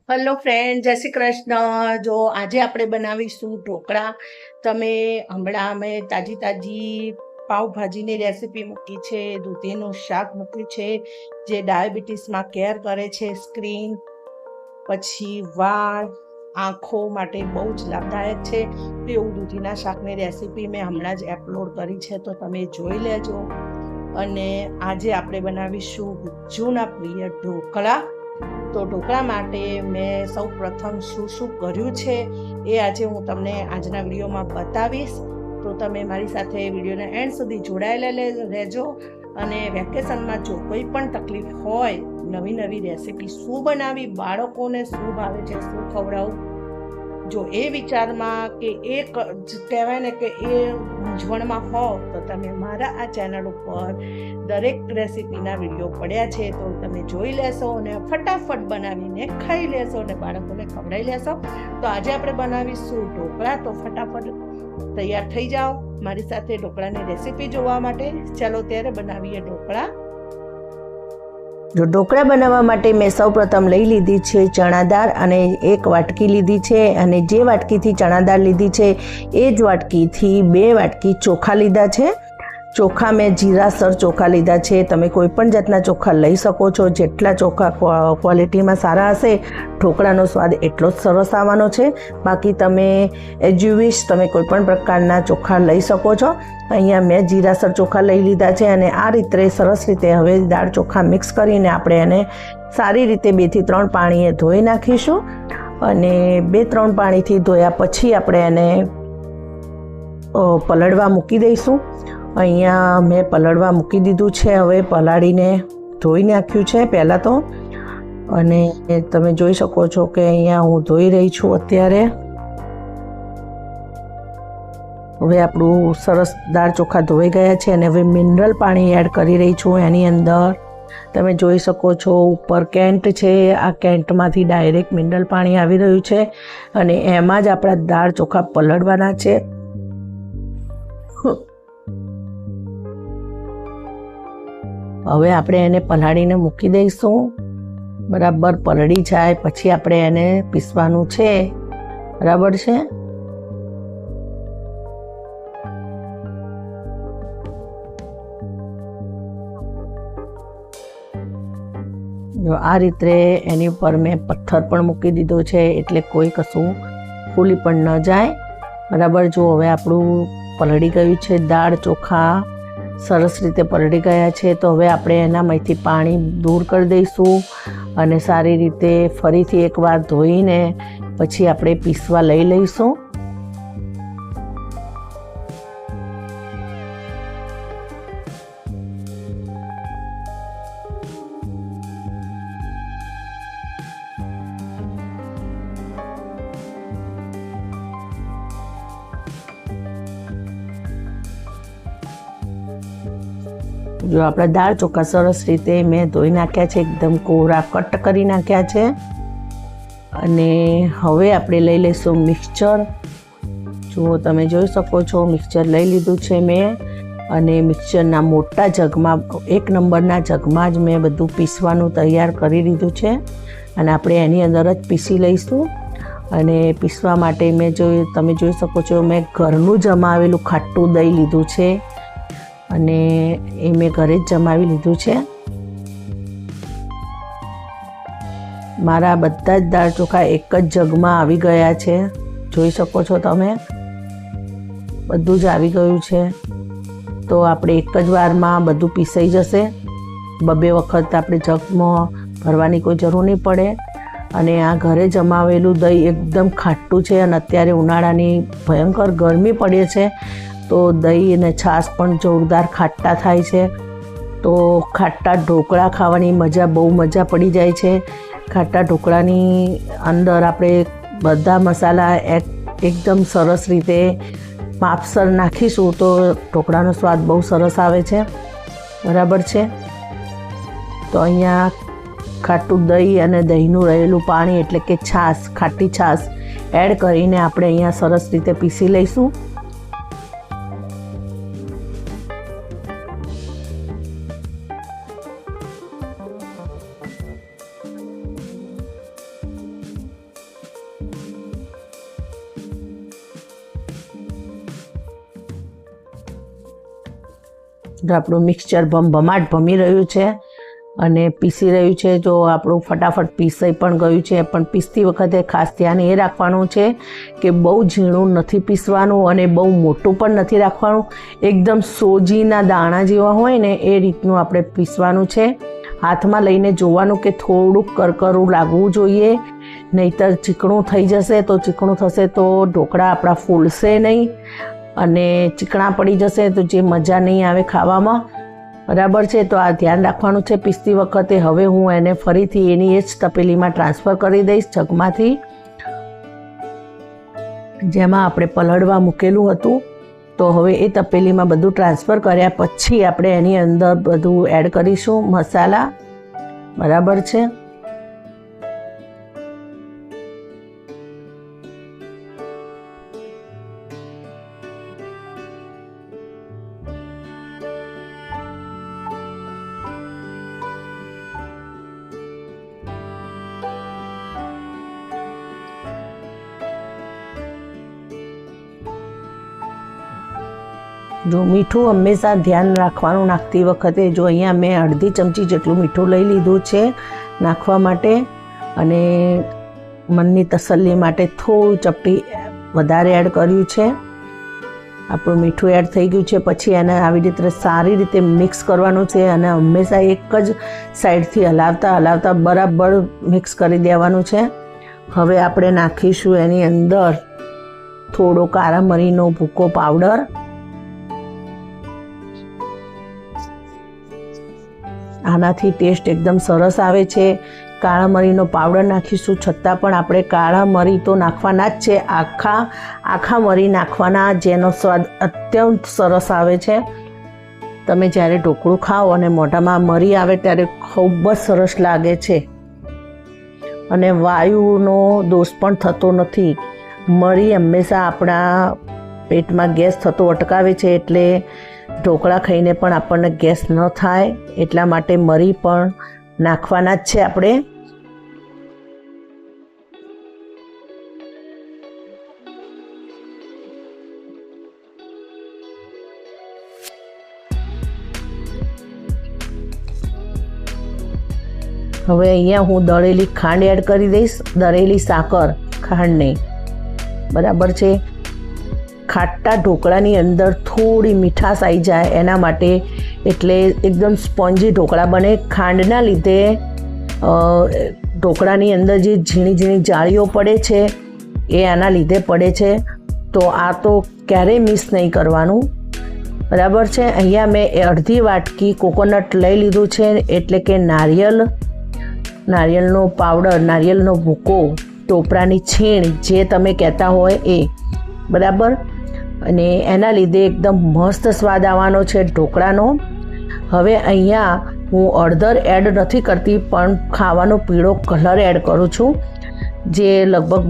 Hello friend, જય શ્રી કૃષ્ણ. જો આજે આપણે બનાવીશું ઢોકળા. તમે હમણાં અમે તાજી પાવભાજીની રેસીપી મૂકી છે, દૂધીનું શાક મૂક્યું છે જે ડાયાબિટીસમાં કેર કરે છે. સ્કિન, પછી વાળ, આંખો માટે બહુ જ લાભદાયક છે. એવું દૂધીના શાકની રેસીપી મેં હમણાં જ અપલોડ કરી છે, તો તમે જોઈ લેજો. અને આજે આપણે બનાવીશું ગુજ્જુના પ્રિય ઢોકળા. તો ઢોકળા માટે મેં સૌ પ્રથમ શું કર્યું છે એ આજે હું તમને આજના વિડીયોમાં બતાવીશ. તો તમે મારી સાથે વિડીયોના એન્ડ સુધી જોડાયેલા રહેજો. અને વેકેશનમાં જો કોઈ પણ તકલીફ હોય, નવી રેસીપી શું બનાવી, બાળકોને શું ભાવે છે, શું ખવડાવું, જો એ વિચારમાં કે એ કહેવાય ને કે એ મૂંઝવણમાં હો, તો તમે મારા આ ચેનલ ઉપર દરેક રેસીપીના વિડીયો પડ્યા છે, તો તમે જોઈ લેશો અને ફટાફટ બનાવીને ખાઈ લેશો અને બાળકોને ખવડાવી લેશો. તો આજે આપણે બનાવીશું ઢોકળા. તો ફટાફટ તૈયાર થઈ જાઓ મારી સાથે ઢોકળાની રેસીપી જોવા માટે. ચાલો ત્યારે બનાવીએ ઢોકળા. જો ઢોકળા બનાવવા માટે મેં સૌપ્રથમ લઈ લીધી છે ચણા દાળ અને એક વાટકી લીધી છે, અને જે વાટકીથી ચણા દાળ લીધી છે એ જ વાટકીથી 2 વાટકી ચોખા લીધા છે. ચોખા મેં જીરાસર ચોખા લીધા છે. તમે કોઈ પણ જાતના ચોખા લઈ શકો છો. જેટલા ચોખા ક્વોલિટીમાં સારા હશે, ઢોકળાનો સ્વાદ એટલો જ સરસ આવવાનો છે. બાકી તમે એઝ યુ વિશ તમે કોઈ પણ પ્રકારના ચોખા લઈ શકો છો. અહીંયા મેં જીરાસર ચોખા લઈ લીધા છે, અને આ રીતે સરસ રીતે હવે દાળ ચોખા મિક્સ કરીને આપણે એને સારી રીતે 2 થી 3 પાણીએ ધોઈ નાખીશું. અને 2-3 પાણીથી ધોયા પછી આપણે એને પલળવા મૂકી દઈશું. અહીંયા મેં પલળવા મૂકી દીધું છે. હવે પલાળીને ધોઈ નાખ્યું છે પહેલાં તો, અને તમે જોઈ શકો છો કે અહીંયા હું ધોઈ રહી છું અત્યારે. હવે આપણું સરસ દાળ ચોખા ધોઈ ગયા છે, અને હવે મિનરલ પાણી એડ કરી રહી છું એની અંદર. તમે જોઈ શકો છો ઉપર કેન્ટ છે, આ કેન્ટમાંથી ડાયરેક્ટ મિનરલ પાણી આવી રહ્યું છે, અને એમાં જ આપણા દાળ ચોખા પલળવાના છે. હવે આપણે એને પલાળીને મૂકી દઈશું. બરાબર પલળી જાય પછી આપણે એને પીસવાનું છે. બરાબર છે. જો આ રીતે એની ઉપર મેં પથ્થર પણ મૂકી દીધો છે, એટલે કોઈ કશું ફૂલી પણ ન જાય. બરાબર. જો હવે આપણું પલળી ગયું છે, દાળ ચોખા સરસ રીતે પલળી ગયા છે. તો હવે આપણે એનામાંથી પાણી દૂર કરી દઈશું, અને સારી રીતે ફરીથી એકવાર ધોઈને પછી આપણે પીસવા લઈ લઈશું. જો આપણા દાળ ચોખા સરસ રીતે મેં ધોઈ નાખ્યા છે, એકદમ કોરા કટ કરી નાખ્યા છે. અને હવે આપણે લઈ લઈશું મિક્સચર. જુઓ તમે જોઈ શકો છો મિક્સચર લઈ લીધું છે મેં, અને મિક્સચરના મોટા જગમાં 1 નંબરના જગમાં જ મેં બધું પીસવાનું તૈયાર કરી દીધું છે, અને આપણે એની અંદર જ પીસી લઈશું. અને પીસવા માટે તમે જોઈ શકો છો મેં ઘરનું જમાવેલું ખાટું દહીં લીધું છે, અને એ મેં ઘરે જ જમાવી લીધું છે. મારા બધા જ દાળ ચોખા એક જ જગમાં આવી ગયા છે. જોઈ શકો છો તમે, બધું જ આવી ગયું છે. તો આપણે એક જ વારમાં બધું પીસાઈ જશે. 2 વખત આપણે જગમાં ભરવાની કોઈ જરૂર નહીં પડે. અને આ ઘરે જમાવેલું દહીં એકદમ ખાટું છે, અને અત્યારે ઉનાળાની ભયંકર ગરમી પડે છે, તો દહીં અને છાશ પણ જોરદાર ખાટા થાય છે. તો ખાટા ઢોકળા ખાવાની બહુ મજા પડી જાય છે. ખાટા ઢોકળાની અંદર આપણે બધા મસાલા એકદમ સરસ રીતે માપસર નાખીશું તો ઢોકળાનો સ્વાદ બહુ સરસ આવે છે. બરાબર છે. તો અહીંયા ખાટું દહીં અને દહીંનું રહેલું પાણી એટલે કે છાશ, ખાટી છાશ એડ કરીને આપણે અહીંયા સરસ રીતે પીસી લઈશું. જો આપણું મિક્સચર ભમભમાટ ભમી રહ્યું છે અને પીસી રહ્યું છે. જો આપણું ફટાફટ પીસાઈ પણ ગયું છે, પણ પીસતી વખતે ખાસ ધ્યાન એ રાખવાનું છે કે બહુ ઝીણું નથી પીસવાનું અને બહુ મોટું પણ નથી રાખવાનું. એકદમ સોજીના દાણા જેવા હોય ને એ રીતનું આપણે પીસવાનું છે. હાથમાં લઈને જોવાનું કે થોડુંક કરકરું લાગવું જોઈએ, નહીંતર ચીકણું થઈ જશે. તો ચીકણું થશે તો ઢોકળા આપણા ફૂલશે નહીં અને ચીકણા પડી જશે તો જે મજા નહીં આવે ખાવામાં. બરાબર છે, તો આ ધ્યાન રાખવાનું છે પીસતી વખતે. હવે હું એને ફરીથી એની એ જ તપેલીમાં ટ્રાન્સફર કરી દઈશ, જગમાંથી, જેમાં આપણે પલળવા મૂકેલું હતું. તો હવે એ તપેલીમાં બધું ટ્રાન્સફર કર્યા પછી આપણે એની અંદર બધું એડ કરીશું મસાલા. બરાબર છે. જો મીઠું હંમેશા ધ્યાન રાખવાનું નાખતી વખતે. જો અહીંયા મેં અડધી ચમચી જેટલું મીઠું લઈ લીધું છે નાખવા માટે, અને મનની તસલ્લી માટે થોડું ચપટી વધારે એડ કર્યું છે. આપણું મીઠું એડ થઈ ગયું છે. પછી એને આવી રીતે સારી રીતે મિક્સ કરવાનું છે અને હંમેશા એક જ સાઈડથી હલાવતા બરાબર મિક્સ કરી દેવાનું છે. હવે આપણે નાખીશું એની અંદર થોડો કાળા મરીનો ભૂકો પાવડર. આનાથી ટેસ્ટ એકદમ સરસ આવે છે. કાળા મરીનો પાવડર નાખીશું, છતાં પણ આપણે કાળા મરી તો નાખવાના જ છે. આખા મરી નાખવાના, જેનો સ્વાદ અત્યંત સરસ આવે છે. તમે જ્યારે ઢોકળું ખાઓ અને મોઢામાં મરી આવે ત્યારે ખૂબ જ સરસ લાગે છે અને વાયુનો દોષ પણ થતો નથી. મરી હંમેશા આપણા પેટમાં ગેસ થતો અટકાવે છે, એટલે ઢોકળા ખાઈને પણ આપણને ગેસ ન થાય એટલા માટે મરી પણ નાખવાના જ છે આપણે. હવે અહીંયા હું દળેલી ખાંડ એડ કરી દઈશ, દળેલી સાકર, ખાંડ નહીં. બરાબર છે. ખાટા ઢોકળાની અંદર થોડી મીઠાશ આવી જાય એના માટે, એટલે એકદમ સ્પોન્જી ઢોકળા બને. ખાંડના લીધે ઢોકળાની અંદર જે ઝીણી ઝીણી જાળીઓ પડે છે એ આના લીધે પડે છે. તો આ તો ક્યારેય મિસ નહીં કરવાનું. બરાબર છે. અહીંયા મેં અડધી વાટકી કોકોનટ લઈ લીધું છે, એટલે કે નારિયેળનો પાવડર, નારિયેળનો ભૂકો, ટોપરાની છીણ, જે તમે કહેતા હોય એ. બરાબર. અને એના લીધે એકદમ મસ્ત સ્વાદ આવવાનો છે ઢોકળાનો. હવે અહીંયા હું હળદર એડ નથી કરતી, પણ ખાવાનો પીળો કલર એડ કરું છું, જે લગભગ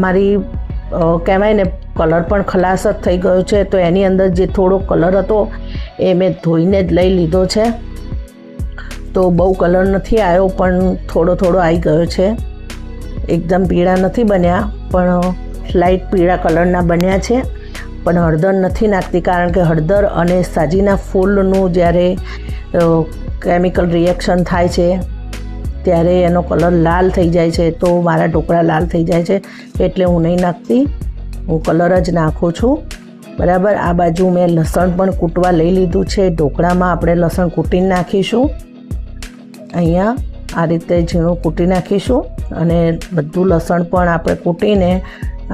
મારી કહેવાય ને કલર પણ ખલાસ જ થઈ ગયો છે. તો એની અંદર જે થોડો કલર હતો એ મેં ધોઈને જ લઈ લીધો છે. તો બહુ કલર નથી આવ્યો, પણ થોડો આવી ગયો છે. એકદમ પીળા નથી બન્યા, પણ લાઇટ પીળા કલરના બન્યા છે. પણ હળદર નથી નાખતી, કારણ કે હળદર અને સાજીના ફૂલનું જ્યારે કેમિકલ રિએક્શન થાય છે ત્યારે એનો કલર લાલ થઈ જાય છે. તો મારા ઢોકળા લાલ થઈ જાય છે, એટલે હું નહીં નાખતી, હું કલર જ નાખું છું. બરાબર. આ બાજુ મેં લસણ પણ કૂટવા લઈ લીધું છે. ઢોકળામાં આપણે લસણ કૂટીને નાખીશું. અહીંયા આ રીતે ઝીણું કૂટી નાખીશું અને બધું લસણ પણ આપણે કૂટીને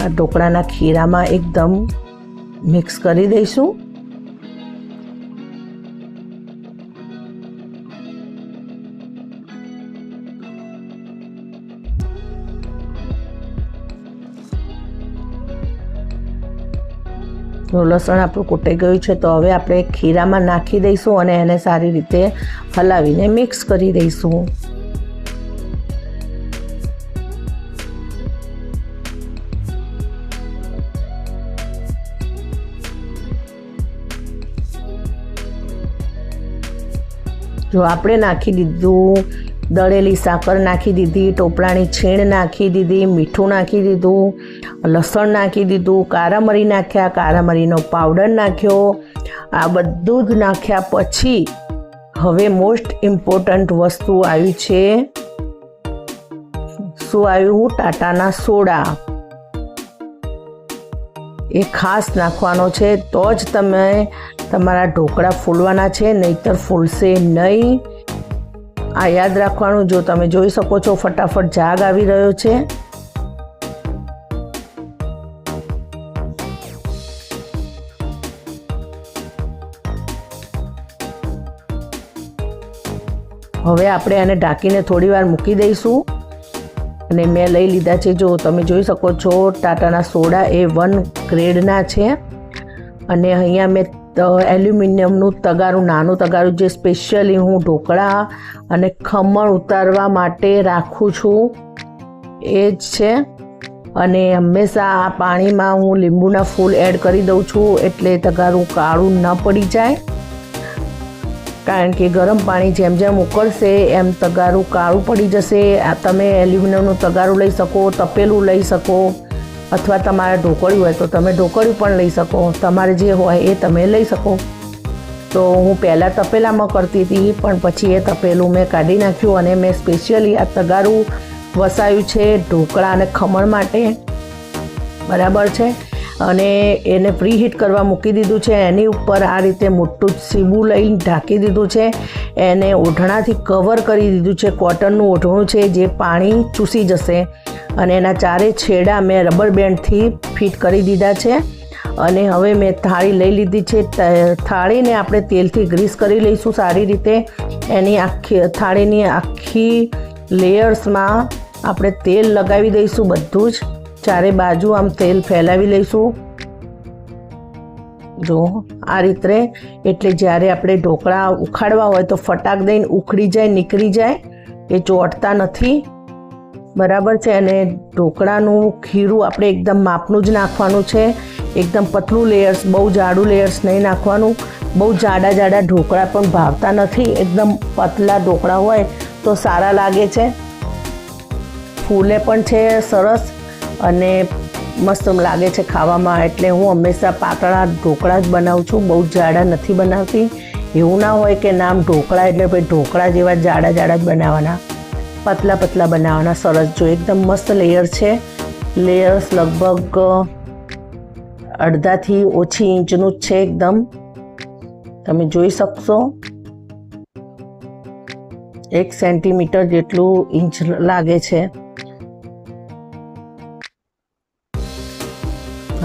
આ ઢોકળાના ખીરામાં એકદમ મિક્સ કરી દઈશું. તો લસણ આપણું કૂટાઈ ગયું છે, તો હવે આપણે ખીરામાં નાખી દઈશું અને એને સારી રીતે હલાવીને મિક્સ કરી દઈશું. જો આપણે નાખી દીધું, દળેલી સાકર નાખી દીધી, ટોપરાની છીણ નાખી દીધી, મીઠું નાખી દીધું, લસણ નાખી દીધું, કાળા મરી નાખ્યા, કાળા મરીનો પાવડર નાખ્યો, આ બધું જ નાખ્યા પછી હવે મોસ્ટ ઇમ્પોર્ટન્ટ વસ્તુ આવી છે. શું આવ્યું? ટાટાના સોડા. એ ખાસ નાખવાનો છે તો જ તમે તમારા ઢોકળા ફૂલવાના છે, નહીંતર ફૂલશે નહીં. આ યાદ રાખવાનું. જો તમે જોઈ શકો છો ફટાફટ જાગ આવી રહ્યો છે. હવે આપણે આને ઢાંકીને થોડી વાર મૂકી દઈશું. અને મેં લઈ લીધા છે, જો તમે જોઈ શકો છો ટાટાના સોડા એ 1 ગ્રેડના છે. અને અહીંયા મેં એલ્યુમિનિયમનું તગારું, નાનું તગારું, જે સ્પેશિયલી હું ઢોકળા અને ખમણ ઉતારવા માટે રાખું છું એ જ છે. અને હંમેશા આ પાણીમાં હું લીંબુના ફૂલ એડ કરી દઉં છું, એટલે તગારું કાળું ન પડી જાય. કારણ કે ગરમ પાણી જેમ જેમ ઉકળશે એમ તગારું કાળું પડી જશે. આ તમે એલ્યુમિનિયમનું તગારું લઈ શકો, તપેલું લઈ શકો, અથવા તમારે ઢોકળ્યું હોય તો તમે ઢોકળ્યું પણ લઈ શકો. તમારે જે હોય એ તમે લઈ શકો. તો હું પહેલાં તપેલામાં કરતી હતી, પણ પછી એ તપેલું મેં કાઢી નાખ્યું અને મેં સ્પેશિયલી આ તગારું વસાવ્યું છે ઢોકળા અને ખમણ માટે. બરાબર છે. અને એને પ્રીહીટ કરવા મૂકી દીધું છે. એની ઉપર આ રીતે મોટું સીબું લઈને ઢાંકી દીધું છે. એને ઓઢણાથી કવર કરી દીધું છે. કોટનનું ઓઢણું છે જે પાણી ચૂસી જશે. અને એના ચારે છેડા મેં રબર બેન્ડથી ફિટ કરી દીધા છે. અને હવે મેં થાળી લઈ લીધી છે. થાળીને આપણે તેલથી ગ્રીસ કરી લઈશું સારી રીતે. એની થાળીની આખી લેયર્સમાં આપણે તેલ લગાવી દઈશું. બધું જ ચારે બાજુ આમ તેલ ફેલાવી લઈશું. જો આ રીતે. એટલે જ્યારે આપણે ઢોકળા ઉખાડવા હોય તો ફટાક દઈને ઉખડી જાય, નીકળી જાય, એ ચોંટતા નથી. બરાબર છે. અને ઢોકળાનું ખીરું આપણે એકદમ માપનું જ નાખવાનું છે. એકદમ પતલું લેયર્સ, બહુ જાડું લેયર્સ નહીં નાખવાનું. બહુ જાડા ઢોકળા પણ ભાવતા નથી. એકદમ પતલા ઢોકળા હોય તો સારા લાગે છે, ફૂલે પણ છે સરસ અને મસ્ત લાગે છે ખાવામાં. એટલે હું હંમેશા પાતળા ઢોકળા જ બનાવું છું, બહુ જાડા નથી બનાવતી. એવું ના હોય કે નામ ઢોકળા એટલે ભાઈ ઢોકળા જેવા જાડા જ બનાવવાના, પતલા બનાવવાના. સરસ. જો એકદમ મસ્ત લેયર છે. લેયર્સ લગભગ 1.5થી ઓછી ઇંચનું જ છે એકદમ. તમે જોઈ શકશો 1 સેન્ટીમીટર જેટલું ઇંચ લાગે છે.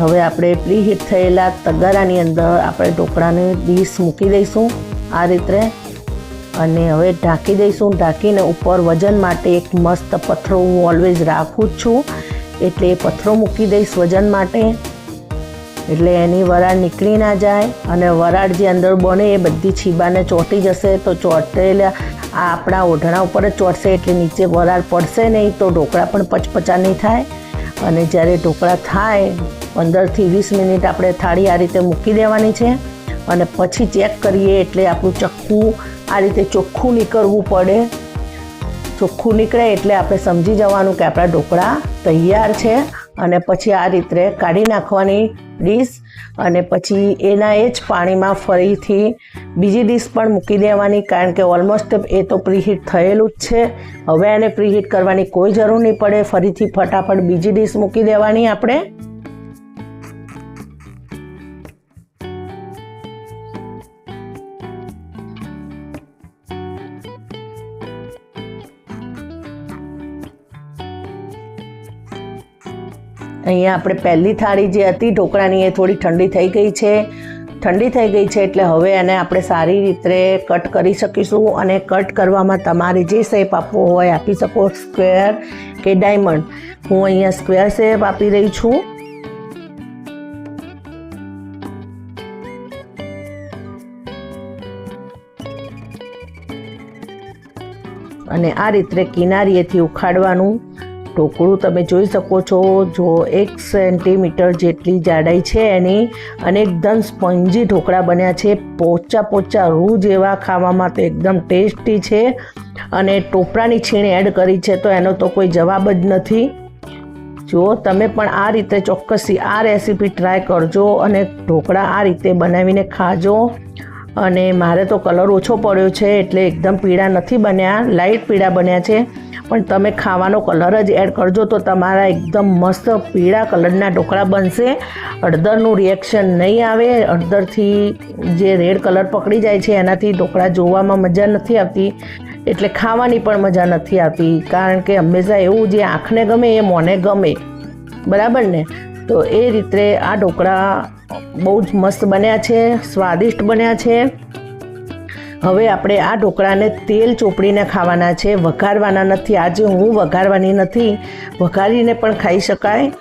હવે આપણે પ્રીહીટ થયેલા તગારાની અંદર આપણે ઢોકળાની ડીશ મૂકી દઈશું આ રીતે. અને હવે ઢાંકી દઈશું. ઢાંકીને ઉપર વજન માટે એક મસ્ત પથ્થરો હું ઓલવેઝ રાખું જ છું, એટલે એ પથ્થરો મૂકી દઈશ વજન માટે. એટલે એની વરાળ નીકળી ના જાય. અને વરાળ જે અંદર બને એ બધી છીબાને ચોંટી જશે. તો ચોંટેલા આ આપણા ઓઢણા ઉપર જ ચોંટશે, એટલે નીચે વરાળ પડશે નહીં, તો ઢોકળા પણ પચપચા નહીં થાય. અને જ્યારે ઢોકળા થાય 15થી 20 મિનિટ આપણે થાળી આ રીતે મૂકી દેવાની છે. અને પછી ચેક કરીએ એટલે આપણું ચક્કું આ રીતે ચોખ્ખું નીકળવું પડે. ચોખ્ખું નીકળે એટલે આપણે સમજી જવાનું કે આપણા ઢોકળા તૈયાર છે. અને પછી આ રીતે કાઢી નાખવાની ડીશ. અને પછી એના એ જ પાણીમાં ફરીથી બીજી ડીશ પણ મૂકી દેવાની, કારણ કે ઓલમોસ્ટ એ તો પ્રીહીટ થયેલું જ છે. હવે એને પ્રીહીટ કરવાની કોઈ જરૂર નહીં પડે. ફરીથી ફટાફટ બીજી ડીશ મૂકી દેવાની આપણે. અહીંયા આપણે પહેલી થાળી જે હતી ઢોકળાની એ થોડી ઠંડી થઈ ગઈ છે. એટલે હવે એને આપણે સારી રીતે કટ કરી શકીશું. અને કટ કરવામાં તમારે જે શેપ આપવો હોય આપી શકો, સ્ક્વેર કે ડાયમંડ. હું અહીંયા સ્ક્વેર શેપ આપી રહી છું. અને આ રીતે કિનારીએથી ઉખાડવાનું ઢોકળું તમે જોઈ શકો છો. જો 1 સેન્ટીમીટર જેટલી જાડાઈ છે એની. અને એકદમ સ્પોન્જી ઢોકળા બન્યા છે. પોચા રૂ જેવા, ખાવામાં તો એકદમ ટેસ્ટી છે. અને ટોપરાની છીણ એડ કરી છે તો એનો તો કોઈ જવાબ જ નથી. જો તમે પણ આ રીતે ચોક્કસથી આ રેસીપી ટ્રાય કરજો અને ઢોકળા આ રીતે બનાવીને ખાજો. અને મારે તો કલર ઓછો પડ્યો છે એટલે એકદમ પીળા નથી બન્યા, લાઇટ પીળા બન્યા છે. પણ તમે ખાવાનો કલર જ એડ કરજો તો તમારા એકદમ મસ્ત પીળા કલરના ઢોકળા બનશે. હળદરનું રિએક્શન નહીં આવે. હળદરથી જે રેડ કલર પકડી જાય છે એનાથી ઢોકળા જોવામાં મજા નથી આવતી, એટલે ખાવાની પણ મજા નથી આવતી. કારણ કે હંમેશા એવું જે આંખને ગમે એ મોને ગમે, બરાબર ને? તો એ રીતે આ ઢોકળા બહુ જ મસ્ત બન્યા છે, સ્વાદિષ્ટ બન્યા છે. હવે આપણે આ ઢોકળાને તેલ ચોપડીને ખાવાના છે, વઘારવાના નથી. આજે હું વઘારવાની નથી, વઘારીને પણ ખાઈ શકાય.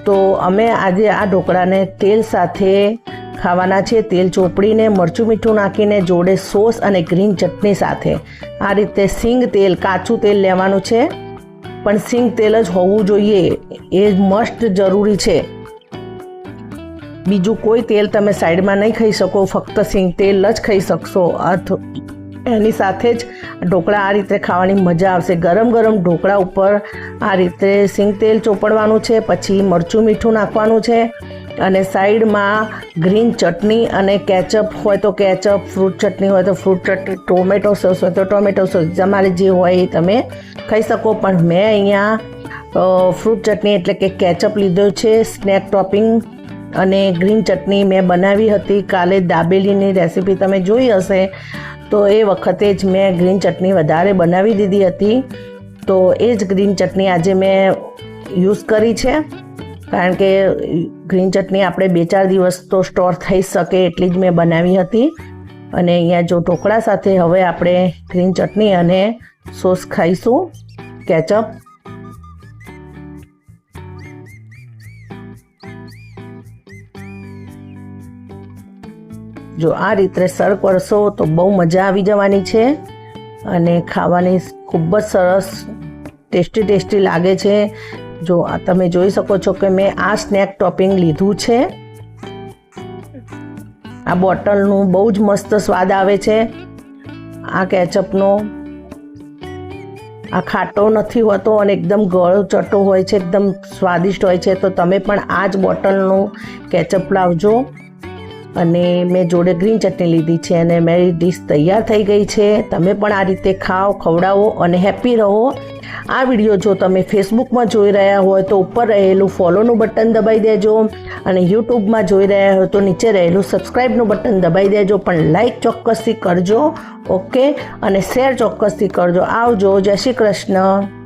તો અમે આજે આ ઢોકળાને તેલ સાથે ખાવાના છે, તેલ ચોપડીને મરચું મીઠું નાખીને, જોડે સોસ અને ગ્રીન ચટણી સાથે. આ રીતે સિંગ તેલ, કાચું તેલ લેવાનું છે, પણ સિંગ તેલ જ હોવું જોઈએ, એ મસ્ટ જરૂરી છે. બીજું કોઈ તેલ તમે સાઈડમાં નહીં ખાઈ શકો, ફક્ત સિંગ તેલ જ ખાઈ શકશો. એની સાથે જ ઢોકળા આ રીતે ખાવાની મજા આવશે. ગરમ ગરમ ઢોકળા ઉપર આ રીતે સિંગ તેલ ચોપડવાનું છે, પછી મરચું મીઠું નાખવાનું છે, અને સાઈડમાં ગ્રીન ચટણી અને કેચઅપ હોય તો કેચઅપ, ફ્રૂટ ચટણી હોય તો ફ્રૂટ ચટણી, ટોમેટો સોસ હોય તો ટોમેટો સોસ, તમારે જે હોય એ તમે ખાઈ શકો. પણ મેં અહીંયા ફ્રૂટ ચટણી એટલે કે કેચઅપ લીધો છે, સ્નેક ટોપિંગ. અને ગ્રીન ચટણી મેં બનાવી હતી કાલે, દાબેલીની રેસીપી તમે જોઈ હશે, તો એ વખતે જ મેં ગ્રીન ચટણી વધારે બનાવી દીધી હતી. તો એ જ ગ્રીન ચટણી આજે મેં યુઝ કરી છે, કારણ કે ગ્રીન ચટણી આપણે 2-4 દિવસ તો સ્ટોર થઈ શકે એટલી જ મેં બનાવી હતી. અને અહીંયા જો ઢોકળા સાથે હવે આપણે ગ્રીન ચટણી અને સોસ ખાઈશું, કેચઅપ. જો આ રીતે સર્વ કરશો તો બહુ મજા આવી જવાની છે, અને ખાવાની ખૂબ જ સરસ ટેસ્ટી લાગે છે. જો તમે જોઈ શકો છો કે મેં આ સ્નેક ટોપિંગ લીધું છે. આ બોટલનું બહુ જ મસ્ત સ્વાદ આવે છે. આ કેચઅપનો આ ખાટો નથી હોતો અને એકદમ ગળો ચટો હોય છે, એકદમ સ્વાદિષ્ટ હોય છે. તો તમે પણ આ જ બોટલનું કેચઅપ લાવજો. અને મેં જોડે ગ્રીન ચટણી લીધી છે, અને મારી ડીશ તૈયાર થઈ ગઈ છે. તમે પણ આ રીતે ખાઓ, ખવડાવો અને હેપી રહો. આ વિડીયો જો તમે ફેસબુકમાં જોઈ રહ્યા હોય તો ઉપર રહેલું ફોલોનું બટન દબાઈ દેજો, અને યુટ્યુબમાં જોઈ રહ્યા હોય તો નીચે રહેલું સબસ્ક્રાઈબનું બટન દબાઈ દેજો. પણ લાઈક ચોક્કસથી કરજો, ઓકે, અને શેર ચોક્કસથી કરજો. આવજો, જય શ્રી કૃષ્ણ.